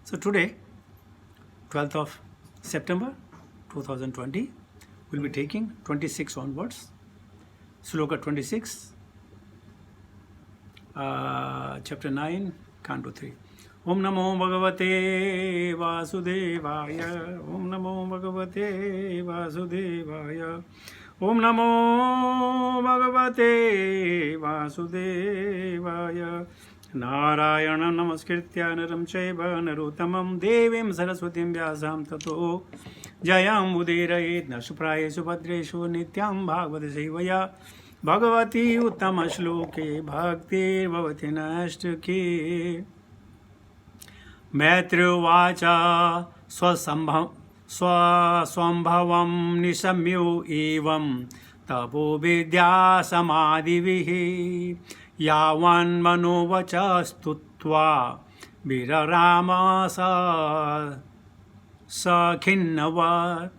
So today, 12th of September 2020, we'll be taking 26 onwards, Sloka 26, chapter 9, Canto 3. Om Namo Bhagavate Vasudevaya. Om Namo Bhagavate Vasudevaya. Om Namo Bhagavate Vasudevaya. Narayana Namaskritya Naram Chaiva Narottamam Devim Saraswatim Vyasam Tato Jayam Udirayet Nasupraye Subhadreshu Nityam Bhagavate Sevaya Bhagavati Uttama Shloke Bhaktir Bhavati Nashtake Maitrivacha Swambhavam Nisamyo Evam Tapo Vidya Samadhivihi Yavan Manovacha Stutva Virarama Sakhinnavat.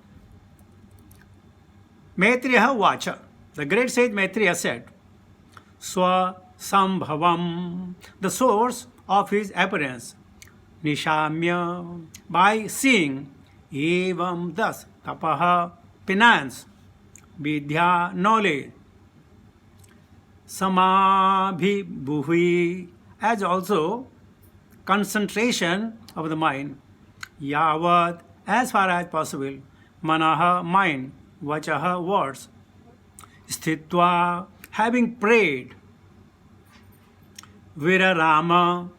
Maitreya Vacha. The great sage Maitreya said, Swasambhavam, the source of his appearance, Nishamya, by seeing, Evam, thus, Tapaha, penance, Vidya, knowledge, Samabhibhuhi, as also concentration of the mind, Yavat, as far as possible, Manaha, mind, Vachaha, words, Sthitva, having prayed, Virarama,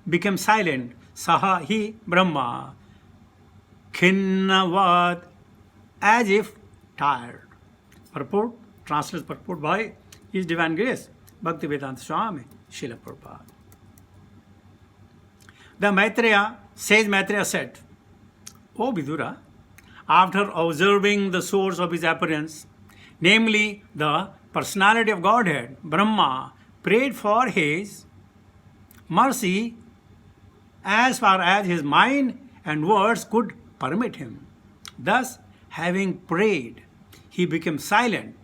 became silent, Saha, he, Brahma, Khinnavat, as if tired. Purport, translates purport by His Divine Grace, Bhaktivedanta Swami, Srila Prabhupada. The sage Maitreya said, O Vidura, after observing the source of his appearance, namely the personality of Godhead, Brahma, prayed for his mercy as far as his mind and words could permit him. Thus, having prayed, he became silent,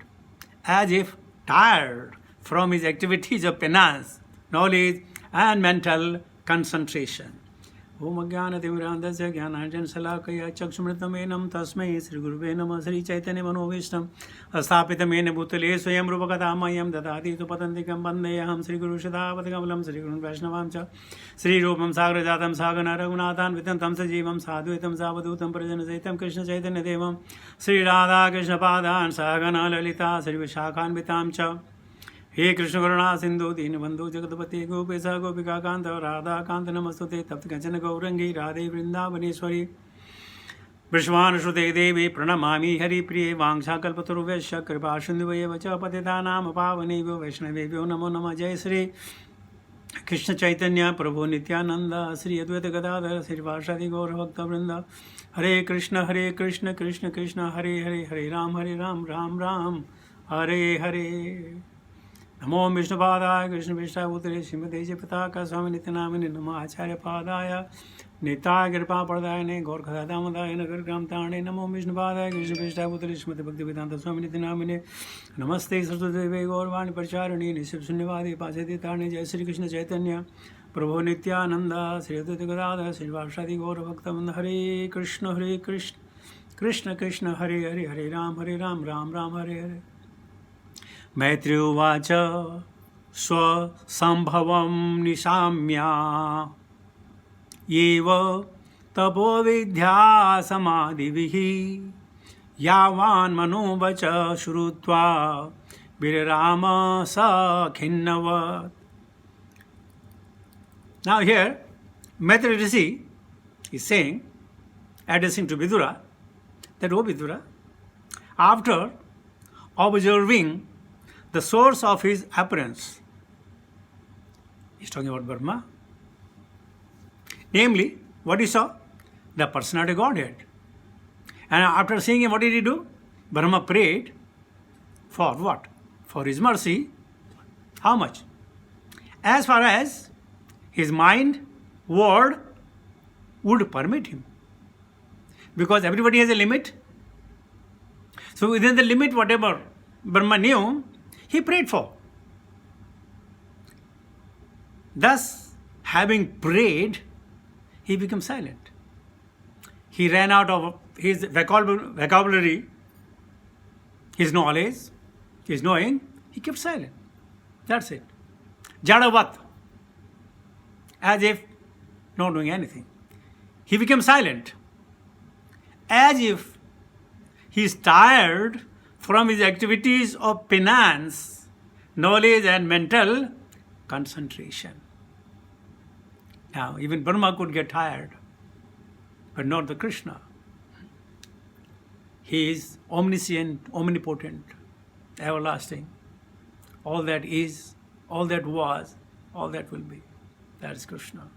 as if tired from his activities of penance, knowledge, and mental concentration. Om Ajnanatimirandasya Jnananjan Salakaya Chakshumritameenam Tasmai Sri Guruve Namah Sri Chaitanya Manovishnam Asthapitamena Bhutale Swayam Rupakatamayam Dadati Tupatantikam Bandeyaham Sri Guru Shadavatikamalam Sri Guru Vaishnavam Cha Sri Rupam Sagrajatam Sagana Raghunathan Vitantam Sajivam Sadhuitam Savadutam Prajana Saitam Krishna Chaitanya Devam Sri Radha Krishna Padan Sagana Lalita Sri Vishakhan Vitam Cha हे कृष्ण करुणा सिंधु दीनबंधु जगतपति गोपेश गोपिका कांत राधा कांत नमस्तुते तप्त कंचन गौरंगी राधे वृंदावनेश्वरी वृषभानुसुते देवी प्रणमामि हरिप्रिये वाञ्छाकल्पतरुभ्यश्च कृपा सिन्धुभ्येव च पतितानां पावनेभ्यो वैष्णवेभ्यो नमो नमः। जय श्री कृष्ण चैतन्य प्रभु नित्यानंद श्री अद्वैत गदाधर श्रीवासादि गौरभक्तवृंद हरे कृष्ण कृष्ण कृष्ण हरे हरे हरे राम राम राम हरे हरे। नमो विष्णुपादाय कृष्ण विष्णुपुत्रे श्रीमते जयपताका स्वामी नित्यनामिने नमो आचार्य पादाय निताय कृपा प्रदायने गौरखदादामदाय नगर ग्राम तारणे नमो विष्णुपादाय कृष्ण विष्णुपुत्रे श्रीमते भक्तिवेदांत स्वामी नित्यनामिने नमस्ते सरस्वती गौरवाणी प्रचारिणी निशिव शून्यवादी पाचेति तारणे। जय श्री कृष्ण चैतन्य प्रभु नित्यानंद श्री अद्वैत गदाधर श्रीवासादि गौरभक्तवृंद हरे कृष्ण कृष्ण कृष्ण हरे हरे हरे राम राम हरे हरे। मैत्रेयोवाच स्वसंभवं निशाम्या एव तपोविद्या समाधिभिः यावान् मनोवच श्रुत्वा विरराम स खिन्नवत्. Now here, Maitreya Rishi is saying, addressing to Vidura, that O Vidura, after observing the source of his appearance, he's talking about Brahma, namely, what he saw? The personality of Godhead. And after seeing him, what did he do? Brahma prayed for what? For his mercy. How much? As far as his mind, word would permit him. Because everybody has a limit. So within the limit, whatever Brahma knew, he prayed for. Thus, having prayed, he became silent. He ran out of his vocabulary, his knowledge, his knowing. He kept silent. That's it. Jadavat, as if not doing anything. He became silent, as if he is tired from his activities of penance, knowledge and mental concentration. Now, even Brahma could get tired, but not the Krishna. He is omniscient, omnipotent, everlasting. All that is, all that was, all that will be. That is Krishna.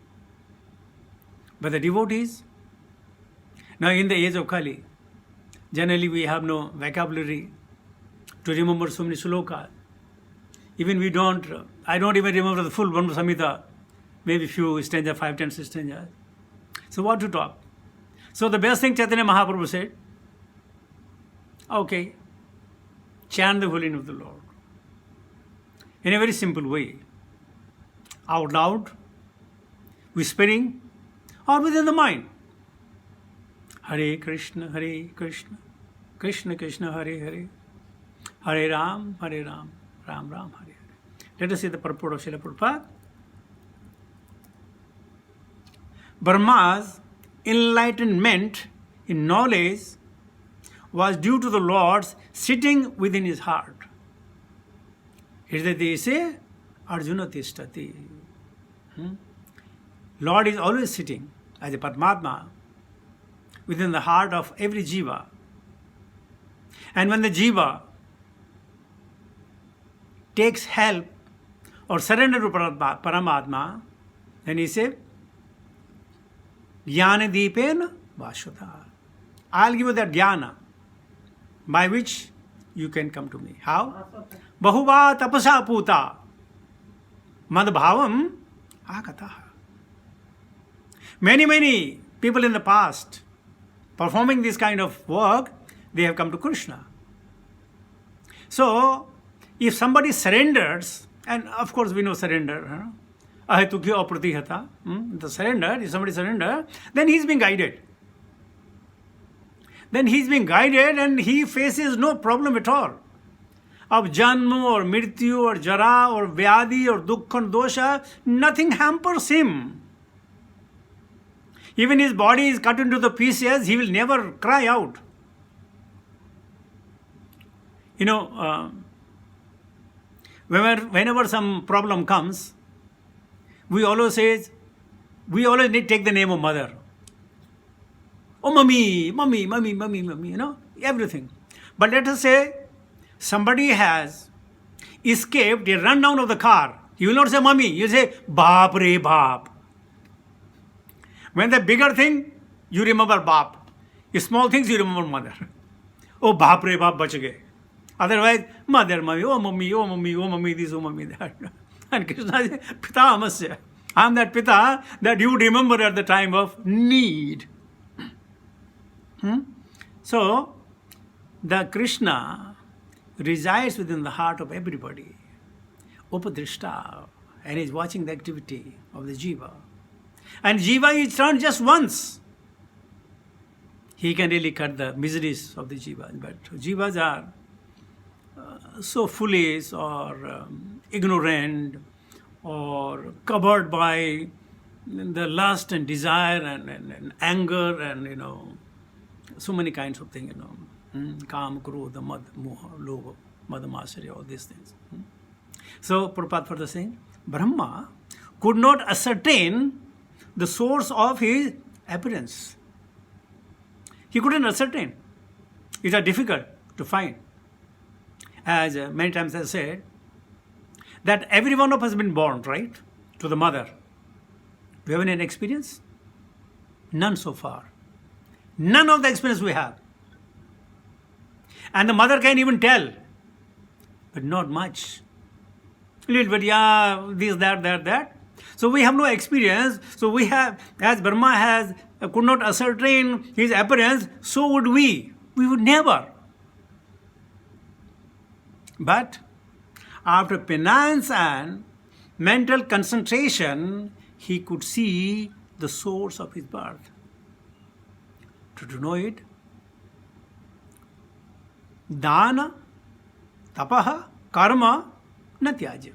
But the devotees, now in the age of Kali, generally we have no vocabulary to remember so many slokas. Even I don't even remember the full Brahma Samhita, maybe few stanzas, 5-10 stanzas. So what to talk? So the best thing Chaitanya Mahaprabhu said, okay, chant the holy name of the Lord in a very simple way, out loud, whispering, or within the mind. Hare Krishna, Krishna Krishna, Hare Hare, Hare Ram, Ram Ram, Hare Hare. Let us see the purport of Srila Prabhupada. Brahma's enlightenment in knowledge was due to the Lord's sitting within his heart. Hridayadeshe Arjuna Tishtati. Lord is always sitting as a Paramatma within the heart of every jiva. And when the jiva takes help or surrender to Paramatma, then he says, Jnana Deepena Vasudha. I'll give you that jnana by which you can come to me. How? Bahuva tapasa puta madbhavam agataha. Many people in the past performing this kind of work, they have come to Krishna. So, if somebody surrenders, and of course we know surrender, ahetukya apratihata, the surrender, if somebody surrenders, then he's being guided. Then he's being guided and he faces no problem at all. Of janma or mrityu or jara or vyadi or dukkha and dosha, nothing hampers him. Even his body is cut into the pieces, he will never cry out. You know, whenever some problem comes, we always need to take the name of mother. Oh, mommy, you know, everything. But let us say somebody has escaped a rundown of the car. You will not say mommy, you say baap re baap. When the bigger thing, you remember baap. Small things, you remember mother. Oh, baap re baap bach gaye. Otherwise, mother, mommy, oh mommy, this, oh mommy, that. And Krishna says, Pita amasya. I am that Pita that you would remember at the time of need. So, the Krishna resides within the heart of everybody. Upadrishta. And is watching the activity of the jiva. And jiva is turned just once. He can really cut the miseries of the jivas. But jivas are so foolish or ignorant or covered by the lust and desire and anger and, you know, so many kinds of things, you know. Kam, krodha, mad, moha, lobha, madhamasarya, all these things. So, Prabhupada further saying, Brahma could not ascertain the source of his appearance. He couldn't ascertain. It is difficult to find. As many times I said, that every one of us has been born, right, to the mother. Do you have any experience? None so far. None of the experience we have. And the mother can even tell, but not much. A little bit, yeah, this, that. So we have no experience. So we have, as Brahma could not ascertain his appearance, so would we. We would never. But after penance and mental concentration, he could see the source of his birth. To know it, dana, tapaha, karma, na tyajya.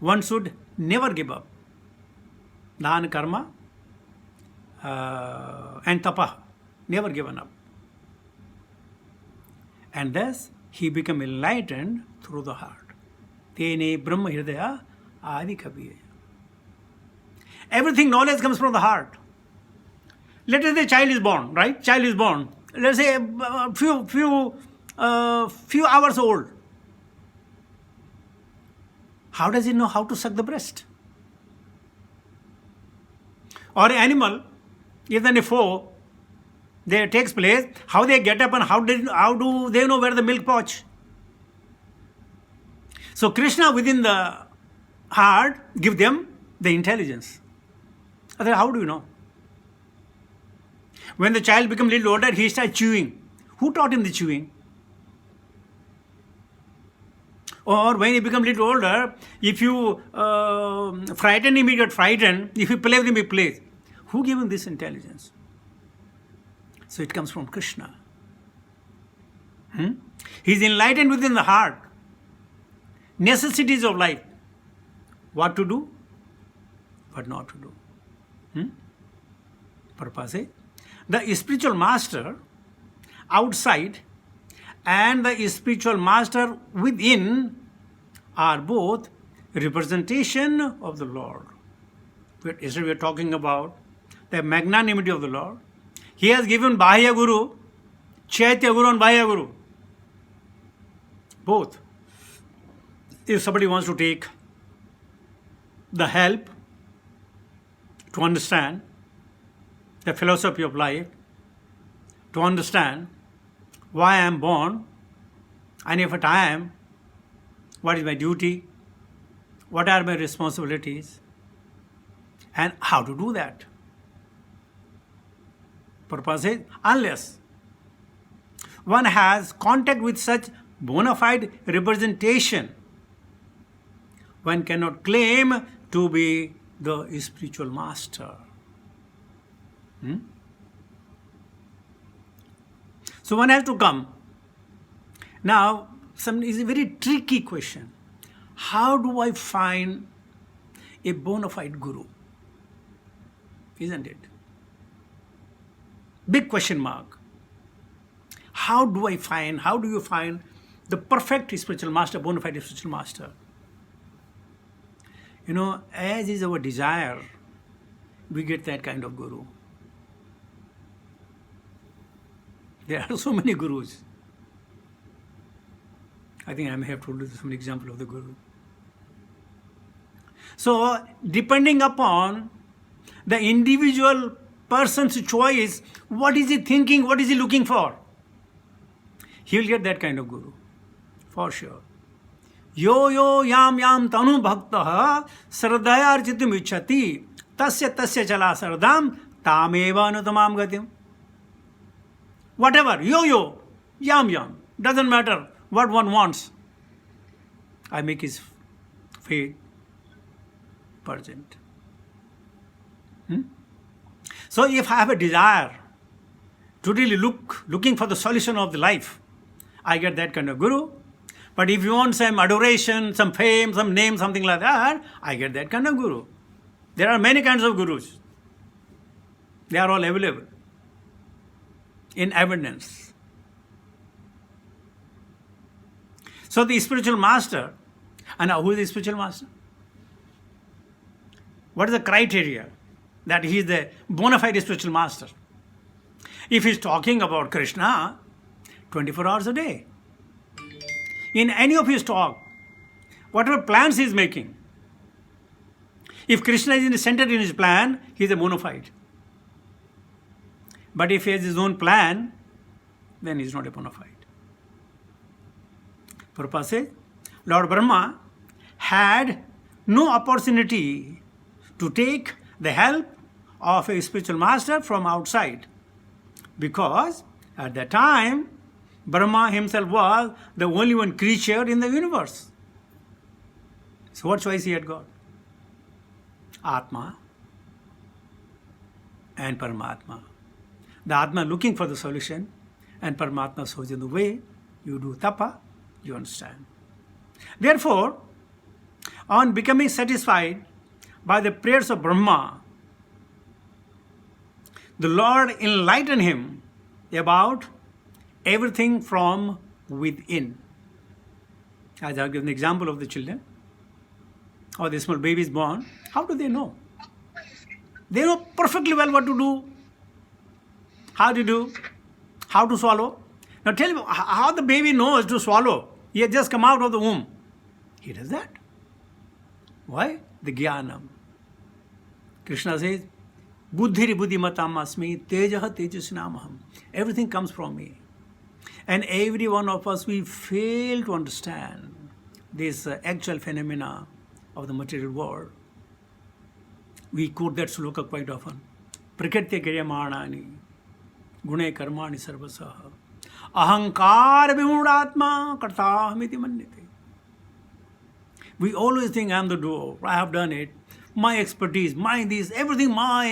One should never give up. Dana, karma, and tapaha, never given up. And thus he became enlightened through the heart. Tene Brahma Hridaya Adi Kabir. Everything knowledge comes from the heart. Let us say child is born, right? Child is born. Let's say few hours old. How does he know how to suck the breast? Or an animal, even a foe, there takes place, how they get up and how do they know where the milk pouch? So Krishna within the heart give them the intelligence. Otherwise, how do you know? When the child becomes a little older, he starts chewing. Who taught him the chewing? Or when he becomes a little older, if you frighten him, he gets frightened. If you play with him, he plays. Who gave him this intelligence? So it comes from Krishna. He is enlightened within the heart. Necessities of life. What to do, what not to do. Purpose is, the spiritual master outside and the spiritual master within are both representation of the Lord. Yesterday we were talking about the magnanimity of the Lord. He has given Bahya Guru, Chaitya Guru and Bahya Guru. Both. If somebody wants to take the help to understand the philosophy of life, to understand why I am born, and if I am, what is my duty, what are my responsibilities, and how to do that. Purpose is, unless one has contact with such bona fide representation, one cannot claim to be the spiritual master. So one has to come. Now, is a very tricky question. How do I find a bona fide guru? Isn't it? Big question mark. How do you find the perfect spiritual master, bona fide spiritual master? As is our desire, we get that kind of guru. There are so many gurus. I think I may have told you some example of the guru. So, depending upon the individual person's choice, what is he thinking, what is he looking for? He will get that kind of guru, for sure. Yo yam tanu bhaktaha sardaya architum ichhati tasya chala sardam tameva anutamam gatim. Whatever, yam, doesn't matter what one wants. I make his fate present. So if I have a desire to really looking for the solution of the life, I get that kind of guru. But if you want some adoration, some fame, some name, something like that, I get that kind of guru. There are many kinds of gurus. They are all available in abundance. So the spiritual master, and who is the spiritual master? What is the criteria that he is the bona fide spiritual master? If he is talking about Krishna 24 hours a day, in any of his talk, whatever plans he is making, if Krishna is in the center in his plan, he is a bona fide. But if he has his own plan, then he is not a bona fide. Purpose is, Lord Brahma had no opportunity to take the help of a spiritual master from outside, because at that time Brahma himself was the only one creature in the universe. So what choice he had got? Atma. and Paramatma. The Atma looking for the solution, and Paramatma shows in the way. You do tapa, you understand. Therefore, on becoming satisfied by the prayers of Brahma, the Lord enlightened him about everything from within. As I have given the example of the children, or the small baby is born, how do they know? They know perfectly well what to do, how to do, how to swallow. Now tell me how the baby knows to swallow. He has just come out of the womb. He does that. Why? The jnanam. Krishna says, buddhiri buddhimatam asmi tejaha tejasvinamaham. Everything comes from me. And every one of us, we fail to understand this actual phenomena of the material world. We quote that sloka quite often. Prakritya kriyamanani gune karmani sarvasaha ahankar vimudatma kartahamiti manyate. We always think I am the doer, I have done it, my expertise, my this, everything my.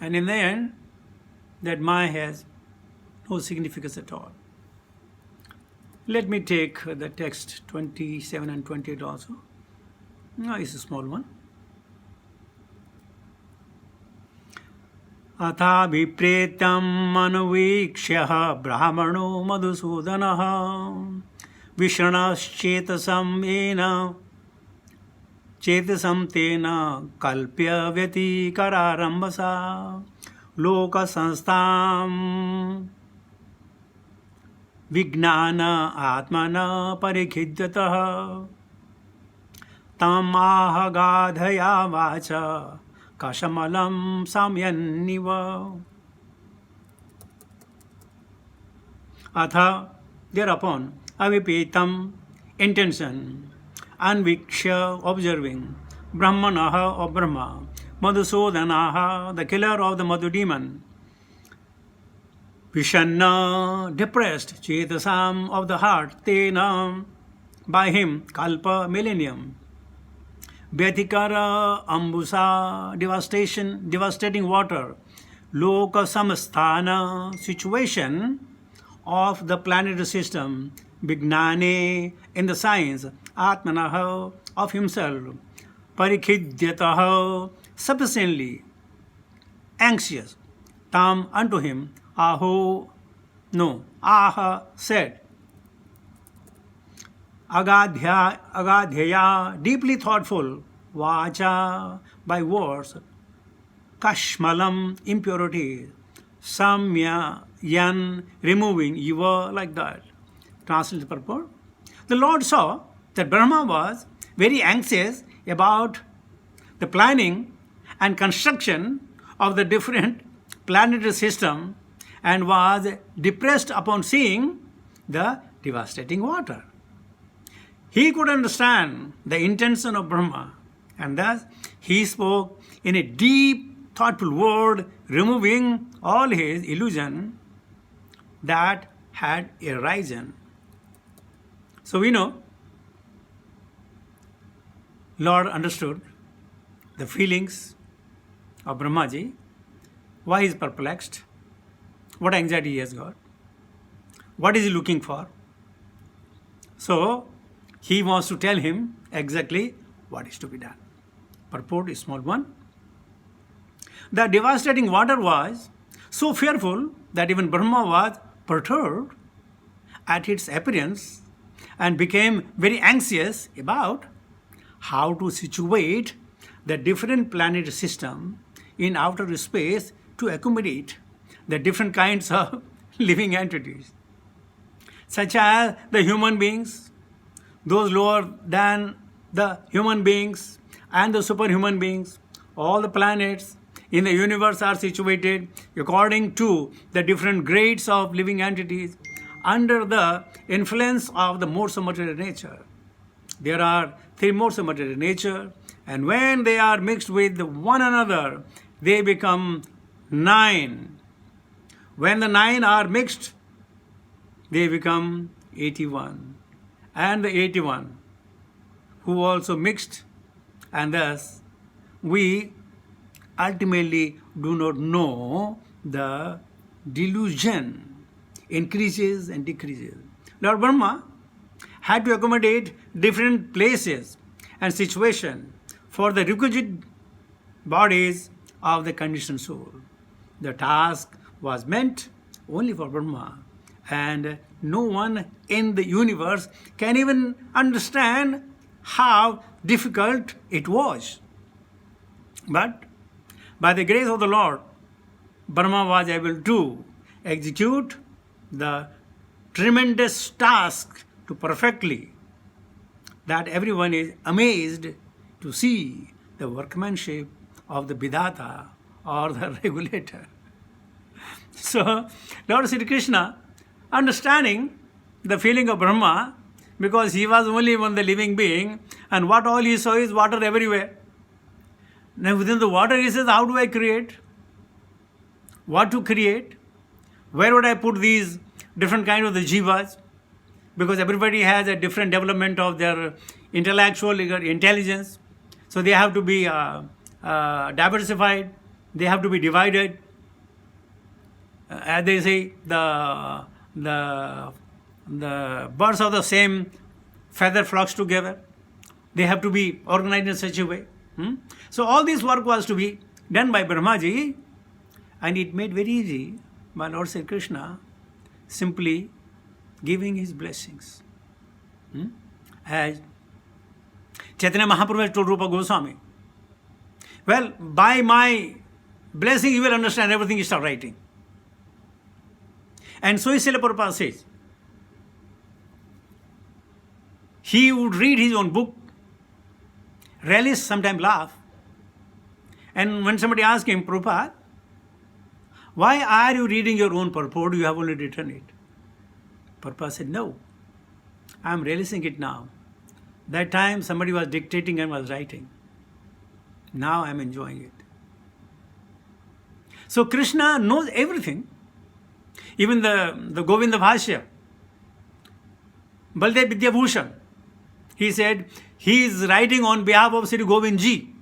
And in the end, that my has no significance at all. Let me take the text 27 and 28 also. No, it's a small one. Atha vipretam manuvikshya brahmano madhusudanaha vishranascetasam ena chetasam tena kalpya vyatikararambasa loka sanstam vignana atmana parikhidhyatah tam ahagadhaya vacha kashamalam samyanniva. Atha, thereupon, avipetam, intention, anvikshya, observing, brahmanaha, of Brahma, madhusudanaha, the killer of the Madhu demon, vishanna, depressed, chetasam, of the heart, tena, by him, kalpa, millennium, Vyatikara ambusa, devastation, devastating water, loka samasthana, situation of the planetary system, vignane, in the science, atmanaha, of himself, parikhidhyataha, sufficiently anxious, tam, unto him, aha, said, agadhyaya, deeply thoughtful, vacha, by words, kashmalam, impurity, samya, yan, removing, yiva, like that. Translate purport. The Lord saw that Brahma was very anxious about the planning and construction of the different planetary system and was depressed upon seeing the devastating water. He could understand the intention of Brahma, and thus he spoke in a deep, thoughtful word, removing all his illusion that had arisen. So we know Lord understood the feelings of Brahmaji, why he is perplexed, what anxiety he has got, what is he looking for. So he wants to tell him exactly what is to be done. Purport is small one. The devastating water was so fearful that even Brahma was perturbed at its appearance and became very anxious about how to situate the different planetary system in outer space to accommodate the different kinds of living entities, such as the human beings, those lower than the human beings and the superhuman beings. All the planets in the universe are situated according to the different grades of living entities under the influence of the modes of material nature. There are 3 modes of material nature, and when they are mixed with one another, they become 9. When the 9 are mixed, they become 81. And the 81 who also mixed and thus we ultimately do not know, the delusion increases and decreases. Lord Brahma had to accommodate different places and situation for the requisite bodies of the conditioned soul. The task was meant only for Brahma, and no one in the universe can even understand how difficult it was. But by the grace of the Lord, Brahma was able to execute the tremendous task to perfectly, that everyone is amazed to see the workmanship of the Vidhata or the regulator. So, Lord Sri Krishna, understanding the feeling of Brahma, because he was only one the living being, and what all he saw is water everywhere. Now within the water he says, how do I create? What to create? Where would I put these different kind of the jivas? Because everybody has a different development of their intellectual intelligence. So they have to be diversified. They have to be divided. As they say, the birds of the same feather flocks together. They have to be organized in such a way. So all this work was to be done by Brahmaji, and it made very easy by Lord Sri Krishna simply giving his blessings. As Chaitanya Mahaprabhu has told Rupa Goswami, well, by my blessing you will understand everything you start writing. And so Srila Prabhupada says, he would read his own book, relish, sometimes laugh. And when somebody asked him, Prabhupada, why are you reading your own purport? You have already written it. Prabhupada said, no, I am relishing it now. That time somebody was dictating and was writing. Now I am enjoying it. So Krishna knows everything. Even the Govinda Bhashya, Baldev Vidyabhushan, he said he is writing on behalf of Sri Govindji.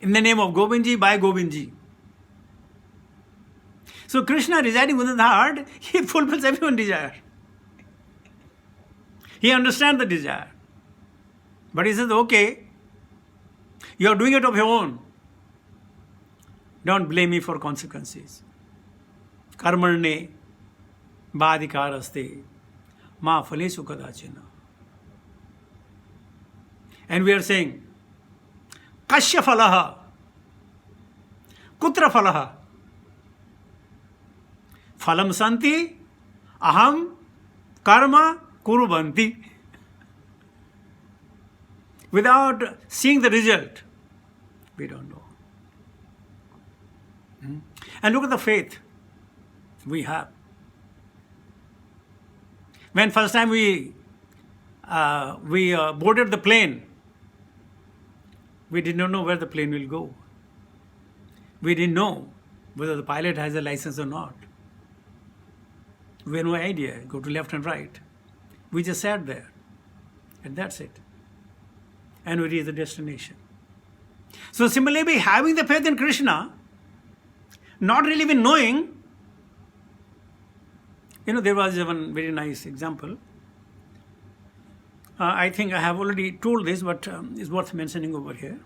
In the name of Govindji, by Govindji. So Krishna residing within the heart, he fulfills everyone's desire. He understands the desire. But he says, okay, you are doing it of your own. Don't blame me for consequences. Karmarne badhikaraste ma phalesu kadachina. And we are saying, Kasya phalaha, kutra phalaha, phalam santi, aham karma kurubanti. Without seeing the result, we don't know. And look at the faith we have. When first time we boarded the plane, we did not know where the plane will go. We didn't know whether the pilot has a license or not. We had no idea. Go to left and right. We just sat there, and that's it. And we reached the destination. So similarly, having the faith in Krishna, not really even knowing, there was one very nice example. I think I have already told this, but it's worth mentioning over here.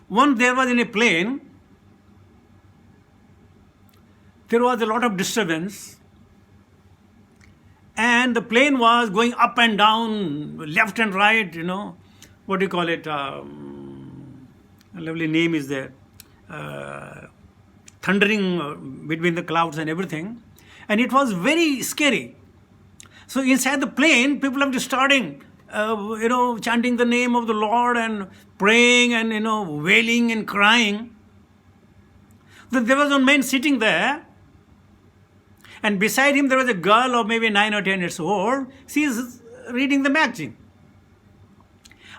Once there was in a plane, there was a lot of disturbance, and the plane was going up and down, left and right, what do you call it? A lovely name is there. Thundering between the clouds and everything. And it was very scary. So inside the plane, people have been starting, chanting the name of the Lord and praying and, wailing and crying. There was one man sitting there, and beside him there was a girl of maybe 9 or 10 years old. She is reading the magazine.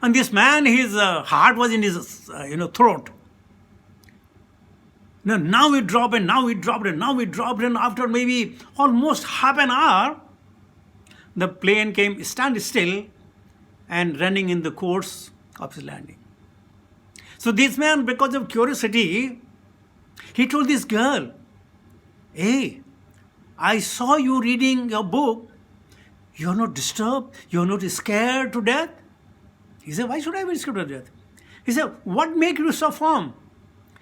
And this man, his heart was in his, throat. Now we dropped and now we dropped and now we dropped, and after maybe almost half an hour, the plane came stand still and running in the course of his landing. So this man, because of curiosity, he told this girl, hey, I saw you reading your book. You're not disturbed. You're not scared to death. He said, why should I be scared to death? He said, what makes you so firm?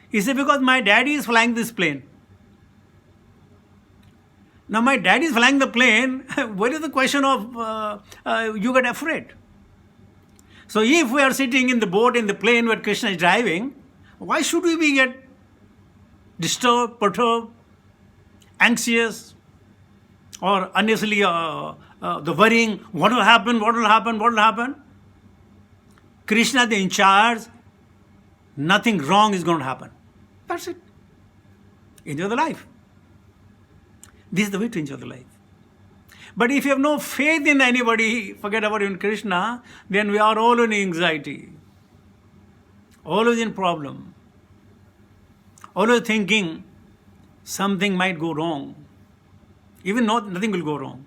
He said, because my daddy is flying this plane. Now my daddy is flying the plane. What is the question of you get afraid? So if we are sitting in the boat, in the plane where Krishna is driving, why should we be get disturbed, perturbed, anxious, or unnecessarily the worrying, what will happen, what will happen, what will happen? Krishna is in charge, nothing wrong is going to happen. That's it. Enjoy the life. This is the way to enjoy the life. But if you have no faith in anybody, forget about even Krishna, then we are all in anxiety, always in problem, always thinking something might go wrong. Even nothing will go wrong.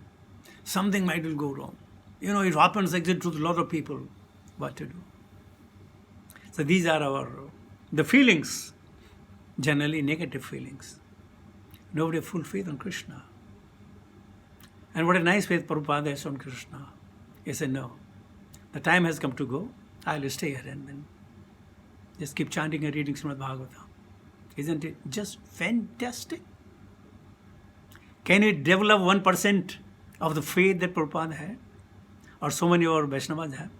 Something might will go wrong. It happens actually to a lot of people. What to do? So these are the feelings, generally negative feelings. Nobody have full faith on Krishna. And what a nice faith Prabhupada has on Krishna. He said, no, the time has come to go. I'll stay here and then just keep chanting and reading Srimad Bhagavatam. Isn't it just fantastic? Can we develop 1% of the faith that Prabhupada had? Or so many of our Vaishnavas have?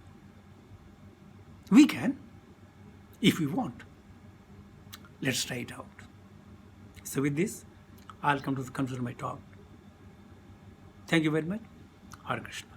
We can, if we want. Let's try it out. So with this, I'll come to the conclusion of my talk. Thank you very much. Hare Krishna.